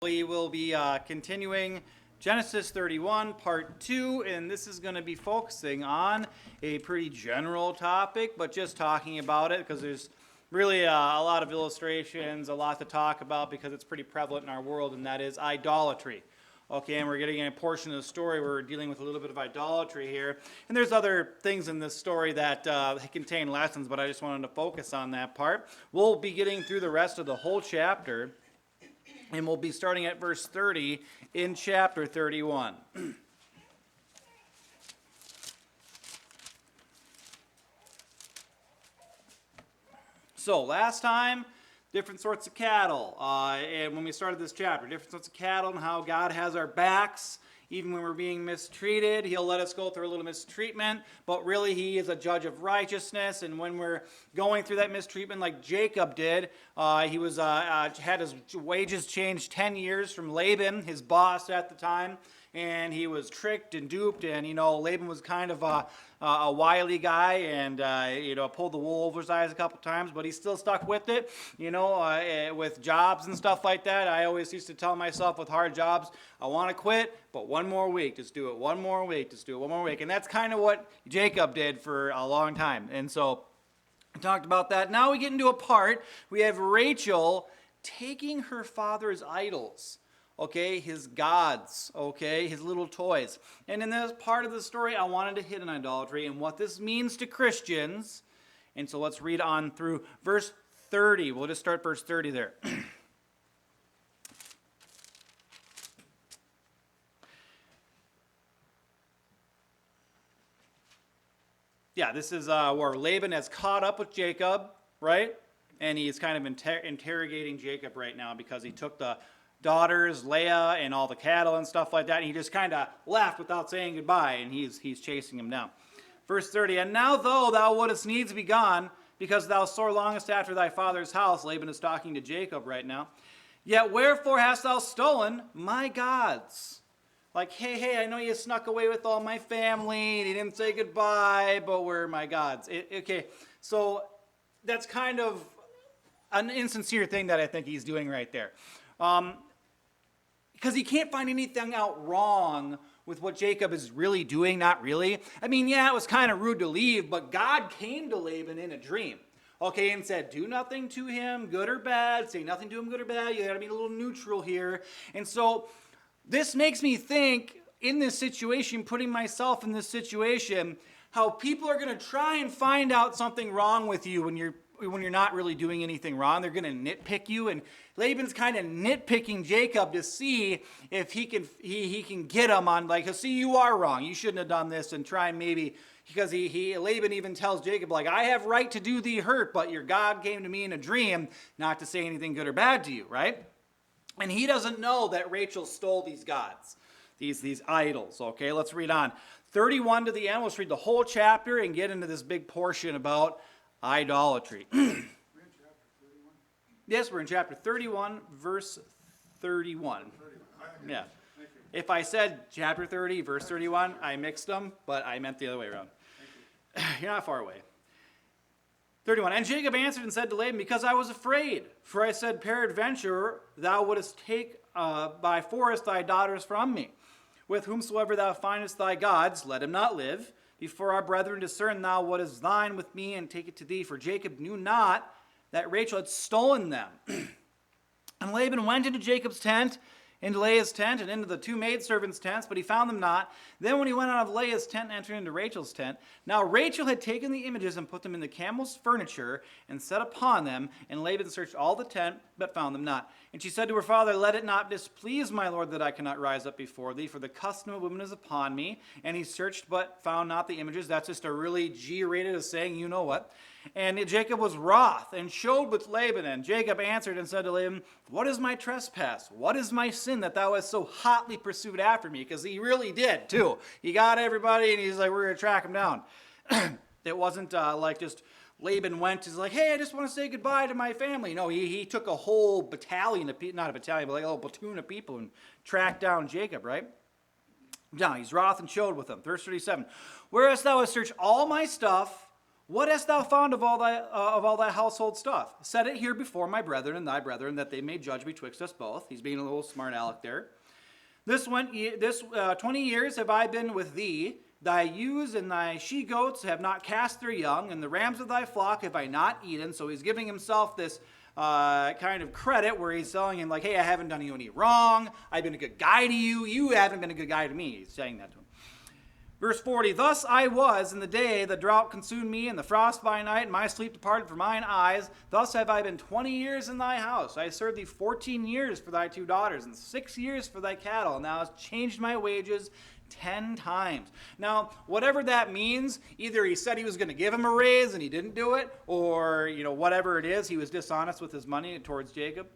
We will be continuing Genesis 31, part 2, and this is going to be focusing on a pretty general topic, but just talking about it because there's really a lot of illustrations, a lot to talk about because it's pretty prevalent in our world, and that is idolatry. Okay, and we're getting a portion of the story where we're dealing with a little bit of idolatry here. And there's other things in this story that contain lessons, but I just wanted to focus on that part. We'll be getting through the rest of the whole chapter. And we'll be starting at verse 30 in chapter 31. So, last time, different sorts of cattle. And when we started this chapter, different sorts of cattle and how God has our backs. Even when we're being mistreated, he'll let us go through a little mistreatment, but really he is a judge of righteousness, and when we're going through that mistreatment like Jacob did, he was had his wages changed 10 years from Laban, his boss at the time, and he was tricked and duped, and Laban was kind of a wily guy, and pulled the wool over his eyes a couple times, but he still stuck with it, with jobs and stuff like that. I always used to tell myself with hard jobs, I want to quit, but one more week, just do it one more week, just do it one more week, and that's kind of what Jacob did for a long time, and so we talked about that. Now we get into a part, we have Rachel taking her father's idols. Okay, his gods, okay, his little toys. And in this part of the story, I wanted to hit on idolatry and what this means to Christians. And so let's read on through verse 30. We'll just start verse 30 there. Yeah, this is where Laban has caught up with Jacob, right? And he's kind of interrogating Jacob right now because he took the daughters, Leah, and all the cattle and stuff like that, and he just kind of left without saying goodbye, and he's chasing him down. Verse 30, and now though thou wouldest needs be gone, because thou sore longest after thy father's house, Laban is talking to Jacob right now, yet wherefore hast thou stolen my gods? Like, hey, I know you snuck away with all my family, and you didn't say goodbye, but where are my gods? Okay, so that's kind of an insincere thing that I think he's doing right there. Because he can't find anything out wrong with what Jacob is really doing, not really. I mean, yeah, it was kind of rude to leave, but God came to Laban in a dream, okay, and said, do nothing to him, good or bad, say nothing to him, good or bad, you got to be a little neutral here. And so this makes me think, in this situation, putting myself in this situation, how people are going to try and find out something wrong with you when you're not really doing anything wrong. They're going to nitpick you, and Laban's kind of nitpicking Jacob to see if he can get him on, like, see, you are wrong, you shouldn't have done this, and try maybe, because Laban even tells Jacob, like, I have right to do thee hurt, but your God came to me in a dream not to say anything good or bad to you, right? And he doesn't know that Rachel stole these gods, these idols, okay? Let's read on. 31 to the end, let's read the whole chapter and get into this big portion about idolatry. Yes, we're in chapter 31, verse 31. Yeah. If I said chapter 30, verse 31, I mixed them, but I meant the other way around. You're not far away. 31. And Jacob answered and said to Laban, because I was afraid, for I said, peradventure thou wouldest take by force thy daughters from me. With whomsoever thou findest thy gods, let him not live. Before our brethren discern thou what is thine with me, and take it to thee. For Jacob knew not that Rachel had stolen them. And Laban went into Jacob's tent, into Leah's tent, and into the two maidservants' tents, but he found them not. Then when he went out of Leah's tent and entered into Rachel's tent, now Rachel had taken the images and put them in the camel's furniture, and set upon them, and Laban searched all the tent, but found them not. And she said to her father, let it not displease my lord that I cannot rise up before thee, for the custom of women is upon me. And he searched, but found not the images. That's just a really G-rated of saying, you know what. And Jacob was wroth, and showed with Laban. And Jacob answered and said to Laban, what is my trespass? What is my sin that thou hast so hotly pursued after me? Because he really did, too. He got everybody, and he's like, we're going to track him down. It wasn't like just Laban went, he's like, hey, I just want to say goodbye to my family. No, he took a whole battalion of people, not a battalion, but like a little platoon of people, and tracked down Jacob, right? Now, he's wroth and showed with them. Verse 37, whereas thou hast searched all my stuff, What hast thou found of all thy household stuff? Set it here before my brethren and thy brethren, that they may judge betwixt us both. He's being a little smart aleck there. This 20 years have I been with thee. Thy ewes and thy she-goats have not cast their young, and the rams of thy flock have I not eaten. So he's giving himself this kind of credit where he's telling him, like, hey, I haven't done you any wrong. I've been a good guy to you. You haven't been a good guy to me. He's saying that to him. Verse 40, thus I was in the day the drought consumed me, and the frost by night, and my sleep departed from mine eyes. Thus have I been 20 years in thy house. I served thee 14 years for thy 2 daughters, and 6 years for thy cattle, and thou hast changed my wages 10 times. Now, whatever that means, either he said he was going to give him a raise and he didn't do it, or, whatever it is, he was dishonest with his money towards Jacob.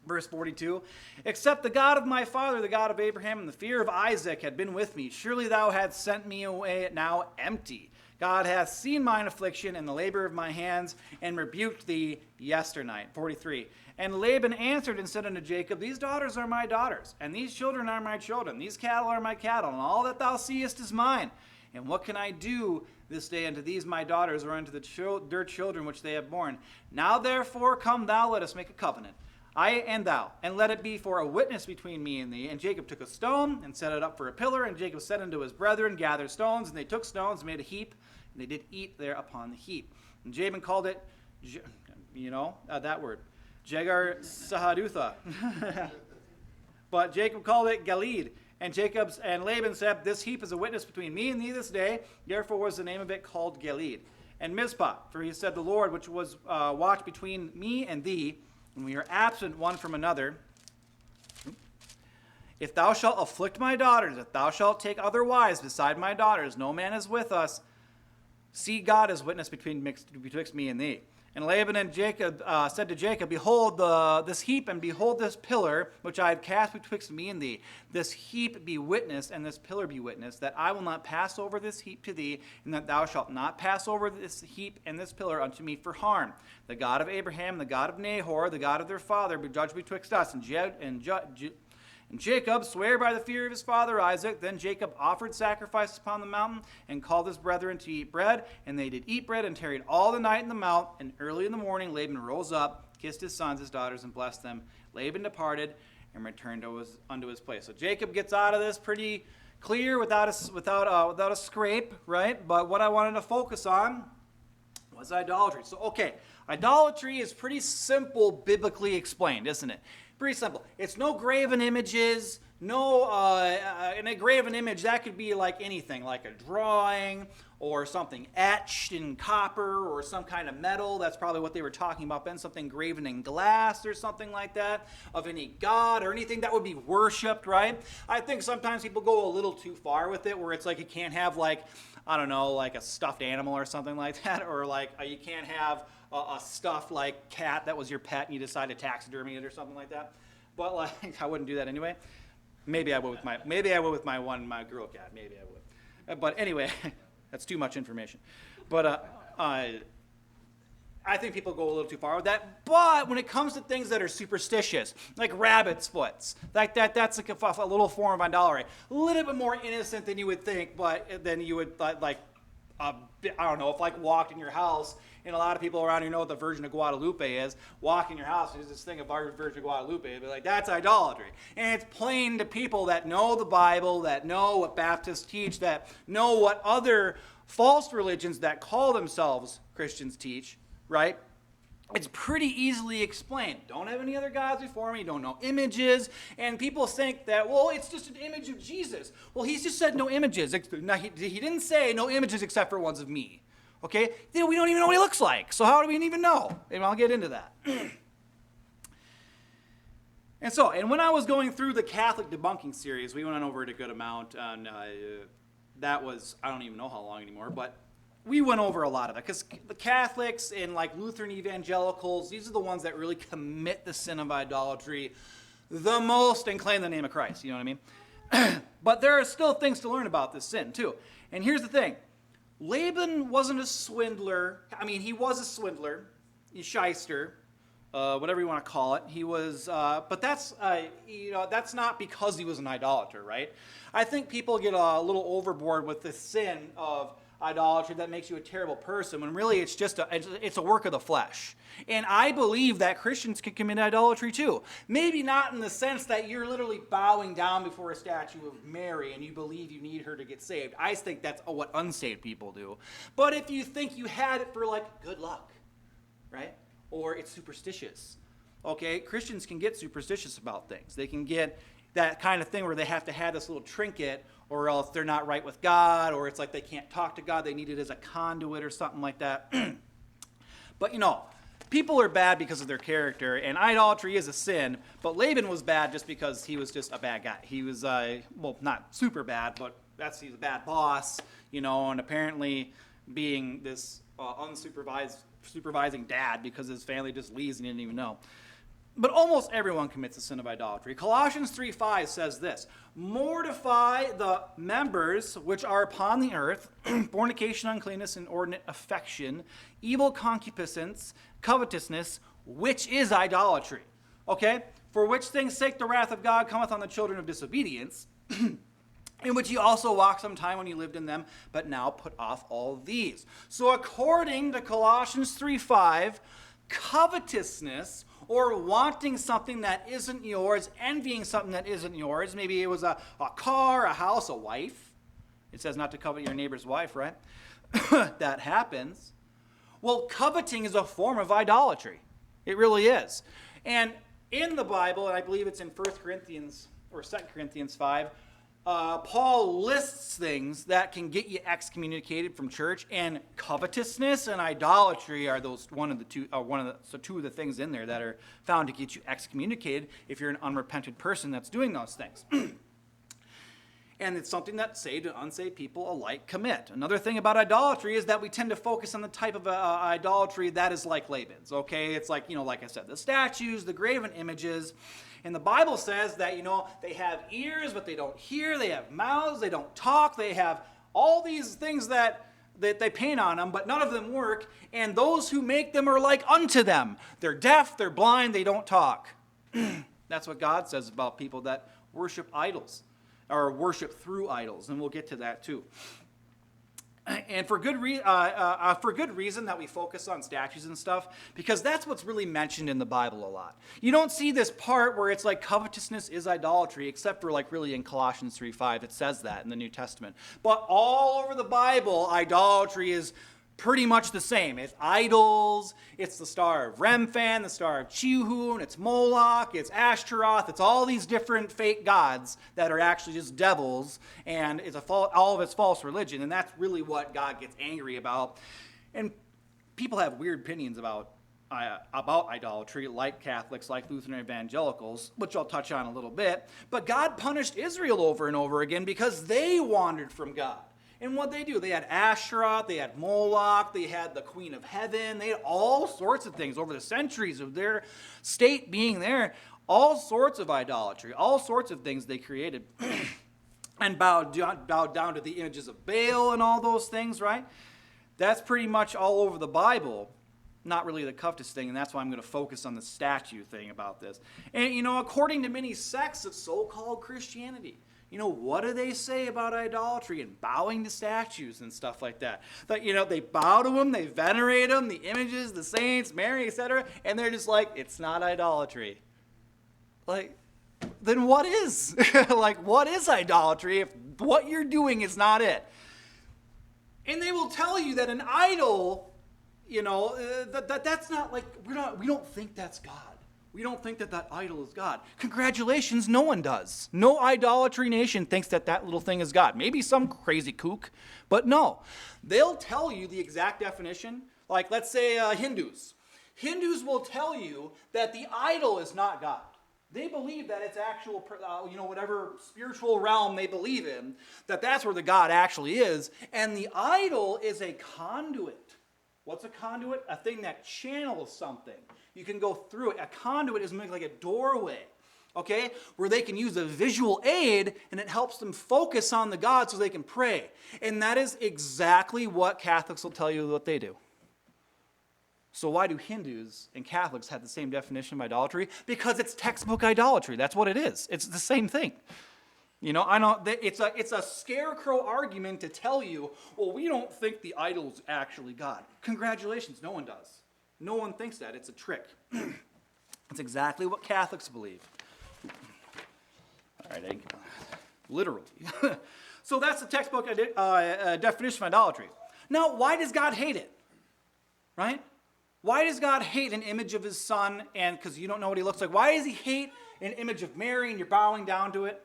Verse 42, except the God of my father, the God of Abraham, and the fear of Isaac had been with me. Surely thou hadst sent me away now empty. God hath seen mine affliction and the labor of my hands, and rebuked thee yesternight. 43, and Laban answered and said unto Jacob, these daughters are my daughters, and these children are my children. These cattle are my cattle, and all that thou seest is mine. And what can I do this day unto these my daughters, or unto their children which they have borne? Now therefore come thou, let us make a covenant, I and thou, and let it be for a witness between me and thee. And Jacob took a stone and set it up for a pillar, and Jacob said unto his brethren, gather stones. And they took stones and made a heap, and they did eat there upon the heap. And Jabin called it, that word, Jegar Sahadutha. But Jacob called it Gilead. And Laban said, this heap is a witness between me and thee this day. Therefore was the name of it called Gilead. And Mizpah, for he said, the Lord, which was watched between me and thee, when we are absent one from another, if thou shalt afflict my daughters, if thou shalt take other wives beside my daughters, no man is with us. See, God is witness betwixt me and thee. And Laban and Jacob said to Jacob, behold this heap, and behold this pillar, which I have cast betwixt me and thee. This heap be witness, and this pillar be witness, that I will not pass over this heap to thee, and that thou shalt not pass over this heap and this pillar unto me for harm. The God of Abraham, the God of Nahor, the God of their father, be judged betwixt us. And Jacob sware by the fear of his father Isaac. Then Jacob offered sacrifices upon the mountain, and called his brethren to eat bread. And they did eat bread, and tarried all the night in the mount. And early in the morning Laban rose up, kissed his sons, his daughters, and blessed them. Laban departed and returned unto his place. So Jacob gets out of this pretty clear without a scrape, right? But what I wanted to focus on was idolatry. So, okay, idolatry is pretty simple biblically explained, isn't it? Pretty simple. It's no graven images. In a graven image, that could be like anything, like a drawing or something etched in copper or some kind of metal. That's probably what they were talking about, then something graven in glass or something like that, of any god or anything that would be worshipped, right? I think sometimes people go a little too far with it, where it's like you can't have like a stuffed animal or something like that, or like you can't have a stuffed like cat that was your pet and you decide to taxidermy it or something like that. But like I wouldn't do that anyway. Maybe I would with my girl cat. Maybe I would. But anyway, that's too much information. But I think people go a little too far with that. But when it comes to things that are superstitious, like rabbit's foots, like that's like a little form of idolatry. A little bit more innocent than you would think, but then you would if walked in your house, and a lot of people around here know what the Virgin of Guadalupe is, walk in your house, there's this thing of our Virgin of Guadalupe, they'd be like, that's idolatry. And it's plain to people that know the Bible, that know what Baptists teach, that know what other false religions that call themselves Christians teach, right? It's pretty easily explained. Don't have any other gods before me. Don't know images. And people think that, well, it's just an image of Jesus. Well, he's just said no images. Now, he didn't say no images except for ones of me. Okay? We don't even know what he looks like. So how do we even know? And I'll get into that. And when I was going through the Catholic debunking series, we went on over it a good amount. And that was, I don't even know how long anymore, but we went over a lot of it, because the Catholics and like Lutheran evangelicals, these are the ones that really commit the sin of idolatry the most and claim the name of Christ, you know what I mean? But there are still things to learn about this sin too. And here's the thing. Laban wasn't a swindler. I mean, he was a swindler, a shyster, whatever you want to call it. He was, but that's not because he was an idolater, right? I think people get a little overboard with the sin of idolatry that makes you a terrible person, when really it's just it's a work of the flesh. And I believe that Christians can commit idolatry too. Maybe not in the sense that you're literally bowing down before a statue of Mary and you believe you need her to get saved. I think that's what unsaved people do. But if you think you had it for like good luck, right? Or it's superstitious. Okay, Christians can get superstitious about things. They can get that kind of thing where they have to have this little trinket, or else they're not right with God, or it's like they can't talk to God, they need it as a conduit or something like that. But people are bad because of their character, and idolatry is a sin, but Laban was bad just because he was just a bad guy. He was, not super bad, but he's a bad boss, and apparently being this supervising dad because his family just leaves and he didn't even know. But almost everyone commits the sin of idolatry. Colossians 3:5 says this, mortify the members which are upon the earth, fornication, uncleanness, inordinate affection, evil concupiscence, covetousness, which is idolatry. Okay? For which things sake the wrath of God cometh on the children of disobedience, in which you also walked sometime when you lived in them, but now put off all these. So according to Colossians 3:5, covetousness, or wanting something that isn't yours, envying something that isn't yours. Maybe it was a car, a house, a wife. It says not to covet your neighbor's wife, right? That happens. Well, coveting is a form of idolatry. It really is. And in the Bible, and I believe it's in 1 Corinthians or 2 Corinthians 5, Paul lists things that can get you excommunicated from church, and covetousness and idolatry are two of the things in there that are found to get you excommunicated if you're an unrepentant person that's doing those things. And it's something that saved and unsaved people alike commit. Another thing about idolatry is that we tend to focus on the type of idolatry that is like Laban's. Okay, it's like like I said, the statues, the graven images. And the Bible says that, they have ears, but they don't hear. They have mouths, they don't talk. They have all these things that they paint on them, but none of them work. And those who make them are like unto them. They're deaf, they're blind, they don't talk. That's what God says about people that worship idols, or worship through idols. And we'll get to that too. And for good reason that we focus on statues and stuff, because that's what's really mentioned in the Bible a lot. You don't see this part where it's like covetousness is idolatry, except for like really in Colossians 3:5, it says that in the New Testament. But all over the Bible, idolatry is pretty much the same. It's idols, it's the star of Remphan, the star of Chihun, it's Moloch, it's Ashtaroth, it's all these different fake gods that are actually just devils, and it's all of it's false religion, and that's really what God gets angry about. And people have weird opinions about idolatry, like Catholics, like Lutheran evangelicals, which I'll touch on a little bit. But God punished Israel over and over again because they wandered from God. And what they do, they had Asherah, they had Moloch, they had the Queen of Heaven, they had all sorts of things over the centuries of their state being there, all sorts of idolatry, all sorts of things they created, and bowed down to the images of Baal and all those things, right? That's pretty much all over the Bible, not really the covetous thing, and that's why I'm going to focus on the statue thing about this. And, according to many sects of so-called Christianity, what do they say about idolatry and bowing to statues and stuff like that? That, they bow to them, they venerate them, the images, the saints, Mary, etc., and they're just like, it's not idolatry. Like, then what is? Like, what is idolatry if what you're doing is not it? And they will tell you that an idol, that's not like, we don't think that's God. We don't think that idol is God. Congratulations, no one does. No idolatry nation thinks that little thing is God. Maybe some crazy kook, but no. They'll tell you the exact definition. Like, let's say Hindus. Hindus will tell you that the idol is not God. They believe that it's actual, whatever spiritual realm they believe in, that's where the God actually is. And the idol is a conduit. What's a conduit? A thing that channels something. You can go through it. A conduit is like a doorway, okay, where they can use a visual aid, and it helps them focus on the God so they can pray. And that is exactly what Catholics will tell you what they do. So why do Hindus and Catholics have the same definition of idolatry? Because it's textbook idolatry. That's what it is. It's the same thing. I know it's a scarecrow argument to tell you, well, we don't think the idol's actually God. Congratulations, no one does. No one thinks that. It's a trick. That's exactly what Catholics believe. All right, literally. So that's the textbook definition of idolatry. Now, why does God hate it? Right? Why does God hate an image of his son, and because you don't know what he looks like? Why does he hate an image of Mary and you're bowing down to it?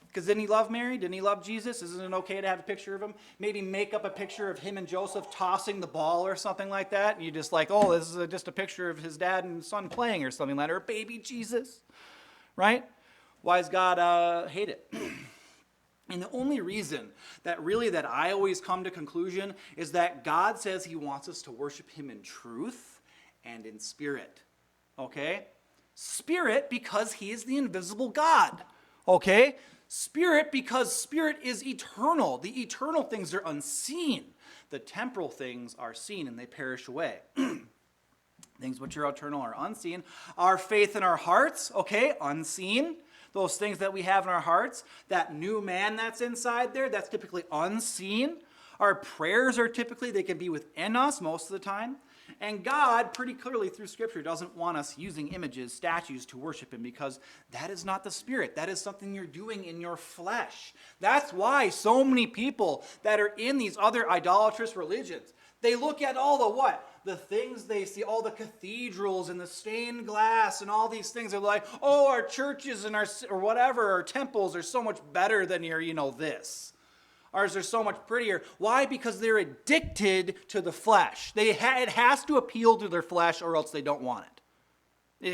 Because didn't he love Mary? Didn't he love Jesus? Isn't it okay to have a picture of him? Maybe make up a picture of him and Joseph tossing the ball or something like that. And you just like, oh, this is just a picture of his dad and son playing or something like that. Or baby Jesus. Right? Why does God hate it? And the only reason that I always come to conclusion is that God says he wants us to worship him in truth and in spirit. Okay? Spirit because he is the invisible God. Okay? Spirit because spirit is eternal. The eternal things are unseen. The temporal things are seen and they perish away. Things which are eternal are unseen. Our faith in our hearts, okay, unseen. Those things that we have in our hearts, that new man that's inside there, that's typically unseen. Our prayers are typically, they can be within us most of the time. And God, pretty clearly through Scripture, doesn't want us using images, statues to worship him because that is not the spirit. That is something you're doing in your flesh. That's why so many people that are in these other idolatrous religions, they look at all the what? The things they see, all the cathedrals and the stained glass and all these things are like, oh, our churches and our temples are so much better than your, this. Ours are so much prettier. Why? Because they're addicted to the flesh. It has to appeal to their flesh or else they don't want it.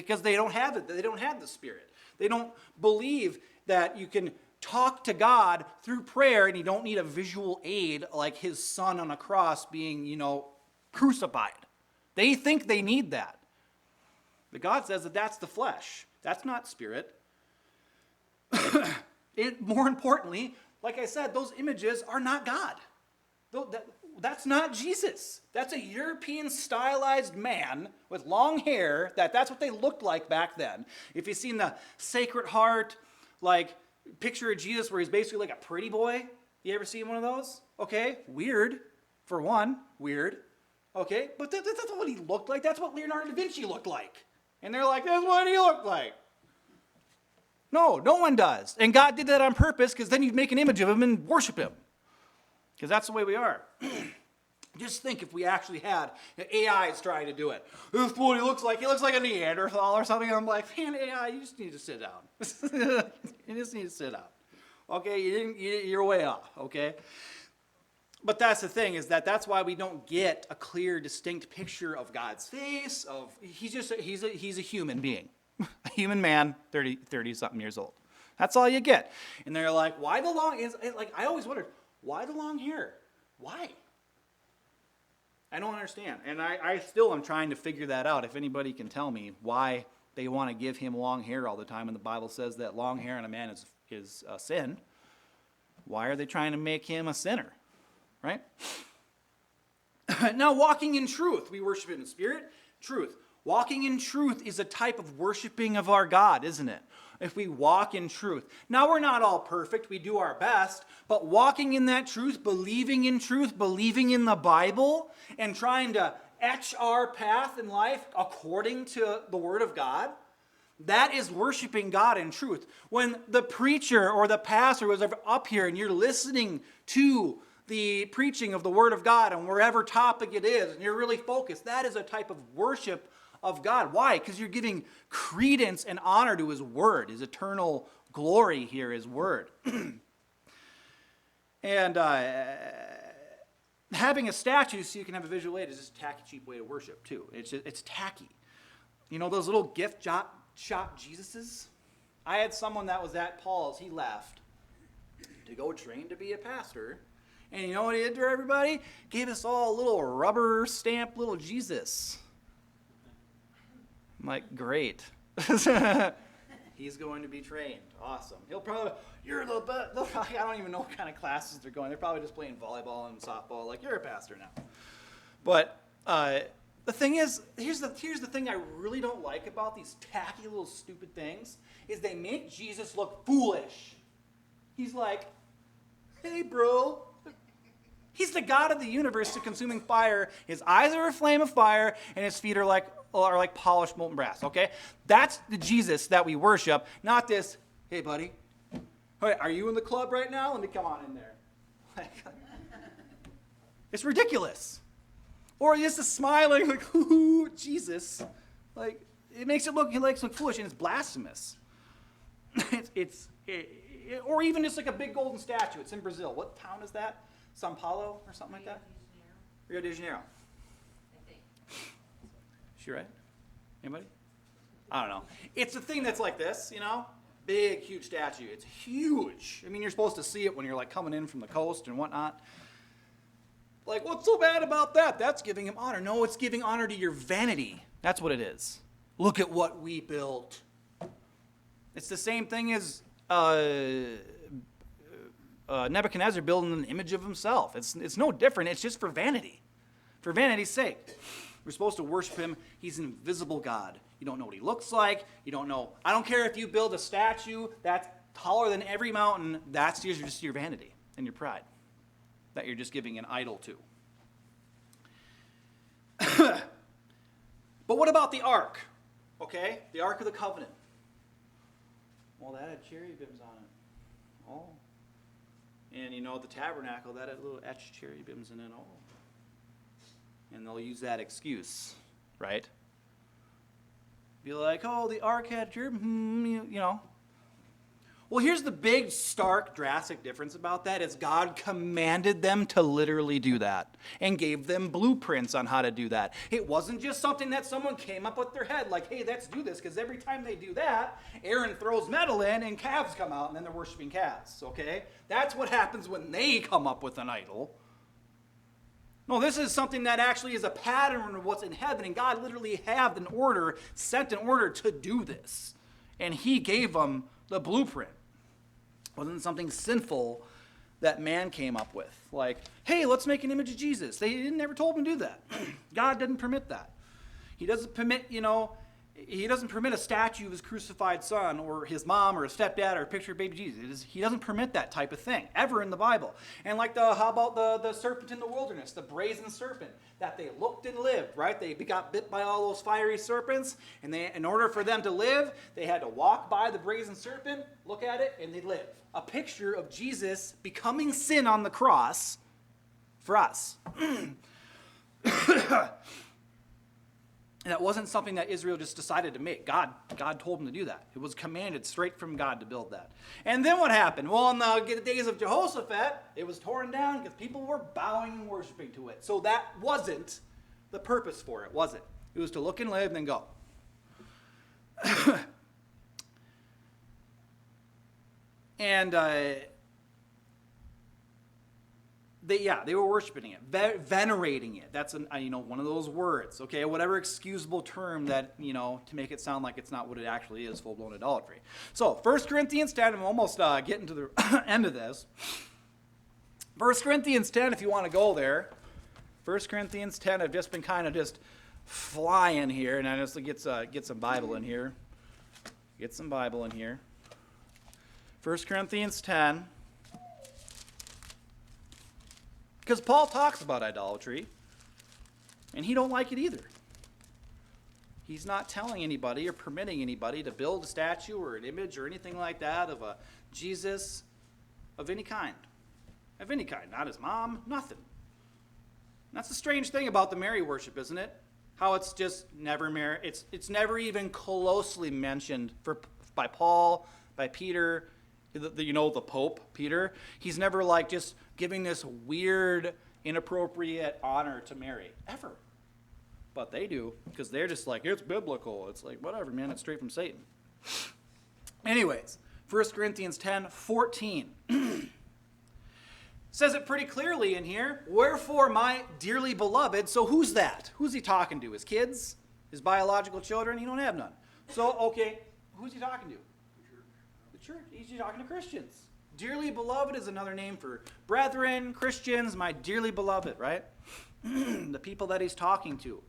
Because they don't have it. They don't have the Spirit. They don't believe that you can talk to God through prayer and you don't need a visual aid like his son on a cross being, crucified. They think they need that. But God says that that's the flesh. That's not spirit. More importantly, like I said, those images are not God. That's not Jesus. That's a European stylized man with long hair. That's what they looked like back then. If you've seen the Sacred Heart, picture of Jesus where he's basically like a pretty boy. You ever seen one of those? Okay, weird. For one, weird. Okay, but that's not what he looked like. That's what Leonardo da Vinci looked like. And they're like, that's what he looked like. No one does. And God did that on purpose because then you'd make an image of him and worship him. Because that's the way we are. Just think if we actually had AI is trying to do it. This is what he looks like. He looks like a Neanderthal or something. And I'm like, man, AI, you just need to sit down. You just need to sit down. Okay, you're way off, okay? But that's the thing, is that's why we don't get a clear, distinct picture of God's face. He's a human being. A human man, 30-something years old. That's all you get. And they're like, why the long, I always wondered, why the long hair? Why? I don't understand. And I still am trying to figure that out. If anybody can tell me why they want to give him long hair all the time when the Bible says that long hair on a man is a sin, why are they trying to make him a sinner? Right? Now, walking in truth. We worship him in spirit, truth. Walking in truth is a type of worshiping of our God, isn't it? If we walk in truth. Now, we're not all perfect. We do our best. But walking in that truth, believing in truth, believing in the Bible, and trying to etch our path in life according to the Word of God, that is worshiping God in truth. When the preacher or the pastor was up here and you're listening to the preaching of the Word of God on wherever topic it is, and you're really focused, that is a type of worship of God. Why? Because you're giving credence and honor to his word, his eternal glory here, his word. And having a statue so you can have a visual aid is just a tacky, cheap way to worship too. It's tacky. Those little gift shop Jesuses? I had someone that was at Paul's, he left to go train to be a pastor. And you know what he did to everybody? Gave us all a little rubber stamp little Jesus. I'm like, great. He's going to be trained. Awesome. He'll probably, you're the best. I don't even know what kind of classes they're going. They're probably just playing volleyball and softball. Like, you're a pastor now. But the thing is, here's the thing I really don't like about these tacky little stupid things, is they make Jesus look foolish. He's like, hey, bro. He's the God of the universe, the consuming fire. His eyes are a flame of fire, and his feet are like polished molten brass, okay? That's the Jesus that we worship, not this, hey, buddy, hey, are you in the club right now? Let me come on in there. It's ridiculous. Or just a smiling, like, ooh, Jesus. Like, it makes it look foolish, and it's blasphemous. Or even just like a big golden statue. It's in Brazil. What town is that? São Paulo or something like that? Rio de Janeiro. I think. She right? Anybody? I don't know. It's a thing that's like this, big, huge statue. It's huge. I mean, you're supposed to see it when you're like coming in from the coast and whatnot. Like, what's so bad about that? That's giving him honor. No, it's giving honor to your vanity. That's what it is. Look at what we built. It's the same thing as Nebuchadnezzar building an image of himself. It's no different. It's just for vanity. For vanity's sake. We're supposed to worship him. He's an invisible God. You don't know what he looks like. You don't know. I don't care if you build a statue that's taller than every mountain. That's just your vanity and your pride that you're just giving an idol to. But what about the ark? Okay? The Ark of the Covenant. Well, that had cherubims on it. Oh. And the tabernacle, that had little etched cherubims in it. Oh. And they'll use that excuse, right? Be like, oh, the ark had cherubim, Well, here's the big, stark, drastic difference about that is God commanded them to literally do that and gave them blueprints on how to do that. It wasn't just something that someone came up with their head like, hey, let's do this, because every time they do that, Aaron throws metal in and calves come out, and then they're worshiping calves, okay? That's what happens when they come up with an idol. No, this is something that actually is a pattern of what's in heaven, and God literally sent an order to do this. And he gave them the blueprint. It wasn't something sinful that man came up with. Like, hey, let's make an image of Jesus. They never told him to do that. God didn't permit that. He doesn't permit, he doesn't permit a statue of his crucified son or his mom or a stepdad or a picture of baby Jesus. He doesn't permit that type of thing ever in the Bible. And like how about the serpent in the wilderness, the brazen serpent, that they looked and lived, right? They got bit by all those fiery serpents, and in order for them to live, they had to walk by the brazen serpent, look at it, and they'd live. A picture of Jesus becoming sin on the cross for us. That wasn't something that Israel just decided to make. God told them to do that. It was commanded straight from God to build that. And then what happened? Well, in the days of Jehoshaphat, it was torn down because people were bowing and worshiping to it. So that wasn't the purpose for it, was it? It was to look and live and then go. And they were worshiping it, venerating it. That's one of those words, okay? Whatever excusable term that, to make it sound like it's not what it actually is, full-blown idolatry. So, 1 Corinthians 10, I'm almost getting to the end of this. 1 Corinthians 10, if you want to go there. 1 Corinthians 10, I've just been kind of just flying here, and I just get some Bible in here. Get some Bible in here. 1 Corinthians 10. Because Paul talks about idolatry, and he don't like it either. He's not telling anybody or permitting anybody to build a statue or an image or anything like that of a Jesus of any kind. Of any kind. Not his mom, nothing. And that's the strange thing about the Mary worship, isn't it? How it's just never it's never even closely mentioned by Paul, by Peter, the Pope, Peter. He's never just giving this weird, inappropriate honor to Mary, ever. But they do, because they're just like, it's biblical. It's like, whatever, man, it's straight from Satan. Anyways, 1 Corinthians 10:14 says it pretty clearly in here. Wherefore, my dearly beloved, so who's that? Who's he talking to? His kids? His biological children? He don't have none. So, okay, who's he talking to? The church. He's talking to Christians. Dearly beloved is another name for brethren, Christians, my dearly beloved, right? The people that he's talking to.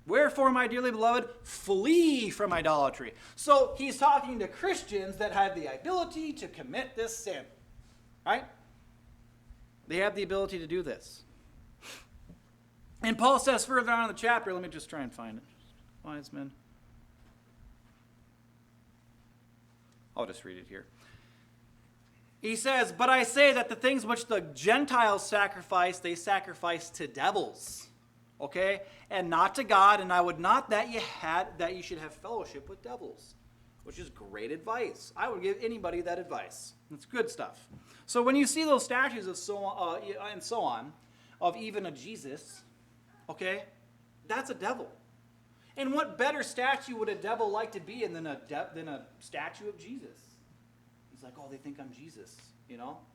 Wherefore, my dearly beloved, flee from idolatry. So he's talking to Christians that have the ability to commit this sin. right? They have the ability to do this. And Paul says further on in the chapter, let me just try and find it. Wise men. I'll just read it here. He says, but I say that the things which the Gentiles sacrifice, they sacrifice to devils, okay, and not to God. And I would not that you should have fellowship with devils, which is great advice. I would give anybody that advice. It's good stuff. So when you see those statues of so on, of even a Jesus, okay, that's a devil. And what better statue would a devil like to be in than a statue of Jesus? He's like, oh, they think I'm Jesus,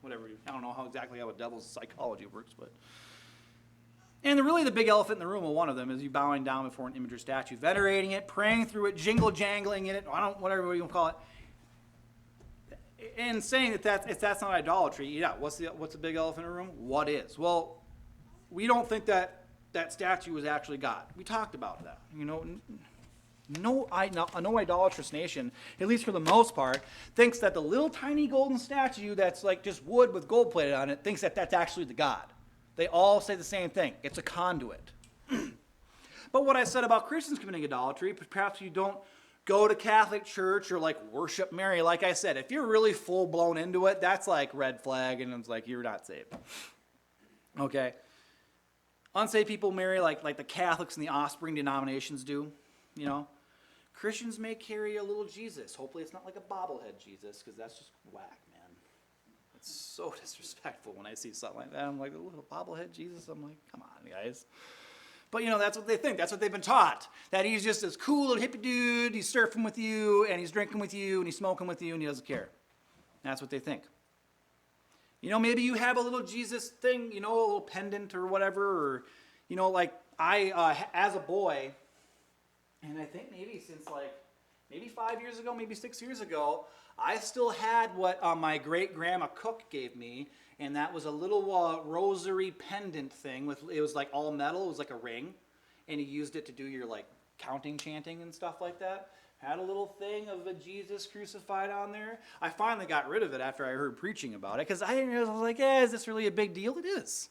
whatever. I don't know exactly how a devil's psychology works, but. And really the big elephant in the room, well, one of them, is you bowing down before an image or statue, venerating it, praying through it, jingle-jangling in it, whatever you want to call it, and saying that if that's not idolatry, yeah, what's the big elephant in the room? What is? Well, we don't think that statue was actually God. We talked about that. No idolatrous nation, at least for the most part, thinks that the little tiny golden statue that's like just wood with gold plated on it, thinks that that's actually the God. They all say the same thing. It's a conduit. But what I said about Christians committing idolatry, perhaps you don't go to Catholic church or like worship Mary. Like I said, if you're really full blown into it, that's like red flag, and it's like you're not saved. Okay. Unsaved people marry like the Catholics and the offspring denominations do, Christians may carry a little Jesus. Hopefully it's not like a bobblehead Jesus, because that's just whack, man. It's so disrespectful when I see something like that. I'm like, a little bobblehead Jesus? I'm like, come on, guys. But, that's what they think. That's what they've been taught. That he's just this cool little hippie dude. He's surfing with you, and he's drinking with you, and he's smoking with you, and he doesn't care. That's what they think. Maybe you have a little Jesus thing, a little pendant or whatever, or, like I, as a boy, and I think maybe since maybe 5 years ago, maybe 6 years ago, I still had what my great-grandma Cook gave me, and that was a little rosary pendant thing. It was like all metal, it was like a ring, and you used it to do your counting, chanting, and stuff like that. Had a little thing of a Jesus crucified on there. I finally got rid of it after I heard preaching about it, because I was like, is this really a big deal? It is.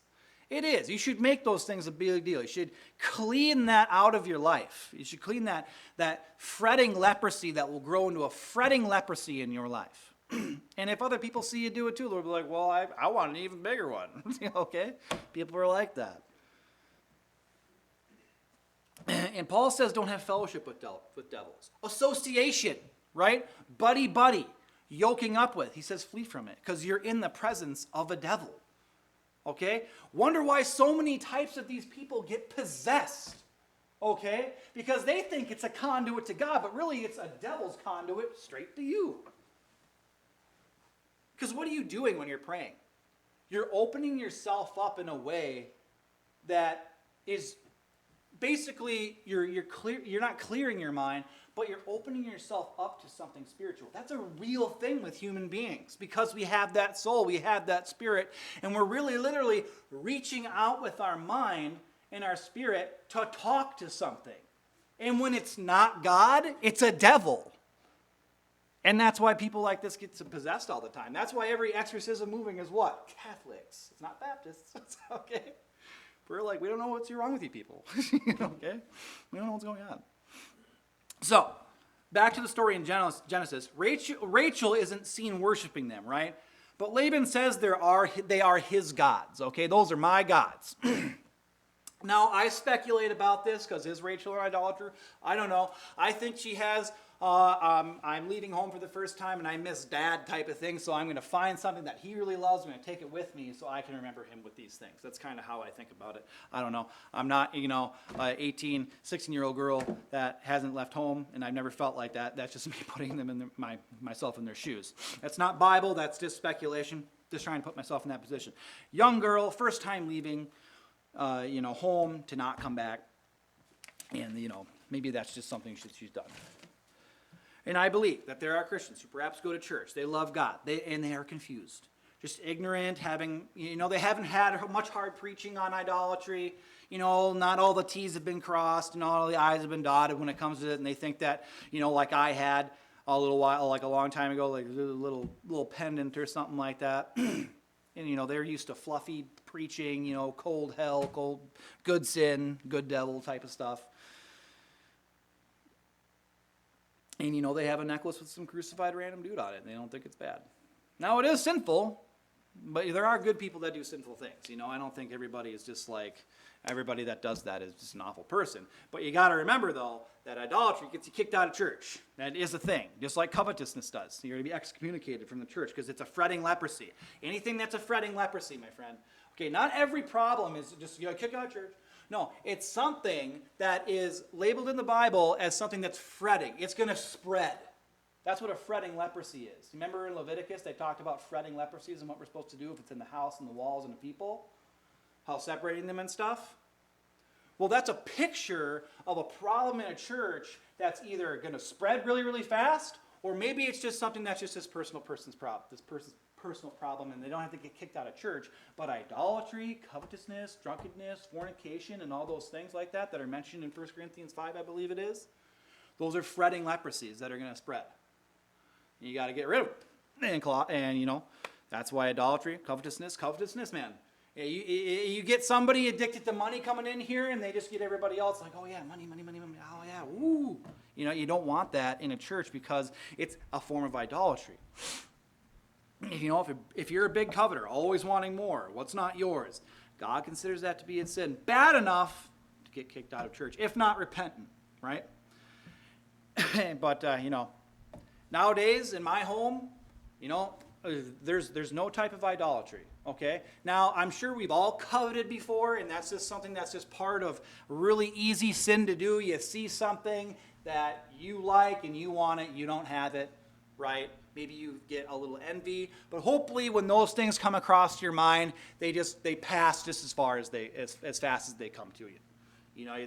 It is. You should make those things a big deal. You should clean that out of your life. You should clean that fretting leprosy that will grow into a fretting leprosy in your life. And if other people see you do it too, they'll be like, well, I want an even bigger one. Okay? People are like that. And Paul says don't have fellowship with devils. Association, right? Buddy, yoking up with. He says flee from it, because you're in the presence of a devil. Okay? Wonder why so many types of these people get possessed. Okay? Because they think it's a conduit to God, but really it's a devil's conduit straight to you. Because what are you doing when you're praying? You're opening yourself up in a way that is basically you're not clearing your mind, but you're opening yourself up to something spiritual. That's a real thing with human beings, because we have that soul, we have that spirit, and we're really literally reaching out with our mind and our spirit to talk to something. And when it's not God, it's a devil. And that's why people like this get possessed all the time. That's why every exorcism moving is what? Catholics. It's not Baptists. It's okay. We're like, we don't know what's wrong with you people. Okay? We don't know what's going on. So, back to the story in Genesis. Rachel isn't seen worshiping them, right? But Laban says they are his gods, okay? Those are my gods. Now, I speculate about this, because is Rachel an idolater? I don't know. I think she has, I'm leaving home for the first time and I miss Dad type of thing, so I'm going to find something that he really loves. I'm going to take it with me so I can remember him with these things. That's kind of how I think about it. I don't know. I'm not, an 18, 16-year-old girl that hasn't left home, and I've never felt like that. That's just me putting them in myself in their shoes. That's not Bible. That's just speculation. Just trying to put myself in that position. Young girl, first time leaving, home to not come back. And, maybe that's just something she's done. And I believe that there are Christians who perhaps go to church. They love God, and they are confused. Just ignorant, they haven't had much hard preaching on idolatry. Not all the T's have been crossed and all the I's have been dotted when it comes to it. And they think that, like I had a little while, like a long time ago, like a little pendant or something like that. And, they're used to fluffy preaching, cold hell, good sin, good devil type of stuff. And, they have a necklace with some crucified random dude on it, and they don't think it's bad. Now, it is sinful, but there are good people that do sinful things. I don't think everybody is just like, everybody that does that is just an awful person. But you got to remember, though, that idolatry gets you kicked out of church. That is a thing, just like covetousness does. You're going to be excommunicated from the church because it's a fretting leprosy. Anything that's a fretting leprosy, my friend. Okay, not every problem is just, kick out of church. No, it's something that is labeled in the Bible as something that's fretting. It's going to spread. That's what a fretting leprosy is. Remember in Leviticus, they talked about fretting leprosies and what we're supposed to do if it's in the house and the walls and the people? How separating them and stuff? Well, that's a picture of a problem in a church that's either going to spread really, really fast, or maybe it's just something that's just this person's personal problem, and they don't have to get kicked out of church. But idolatry, covetousness, drunkenness, fornication, and all those things like that are mentioned in 1 Corinthians 5, I believe it is, those are fretting leprosies that are going to spread. You got to get rid of them. And that's why idolatry, covetousness, man. You get somebody addicted to money coming in here, and they just get everybody else like, oh yeah, money. Oh yeah, woo. You don't want that in a church because it's a form of idolatry. If you're a big coveter, always wanting more, what's not yours, God considers that to be a sin bad enough to get kicked out of church, if not repentant, right? But nowadays in my home, there's no type of idolatry. Okay? Now, I'm sure we've all coveted before, and that's just something that's just part of really easy sin to do. You see something that you like and you want it, you don't have it, right? Maybe you get a little envy, but hopefully when those things come across your mind, they pass just as fast as they come to you.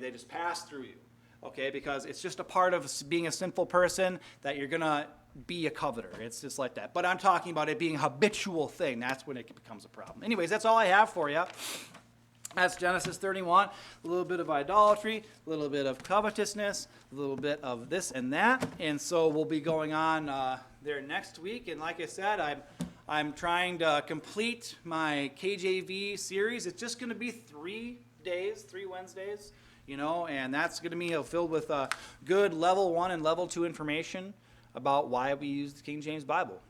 They just pass through you. Okay? Because it's just a part of being a sinful person that you're going to be a coveter. It's just like that. But I'm talking about it being a habitual thing. That's when it becomes a problem. Anyways, that's all I have for you. That's Genesis 31. A little bit of idolatry, a little bit of covetousness, a little bit of this and that. And so we'll be going on there next week. And like I said, I'm trying to complete my KJV series. It's just going to be 3 days, 3 Wednesdays, and that's going to be filled with good level 1 and level 2 information about why we use the King James Bible.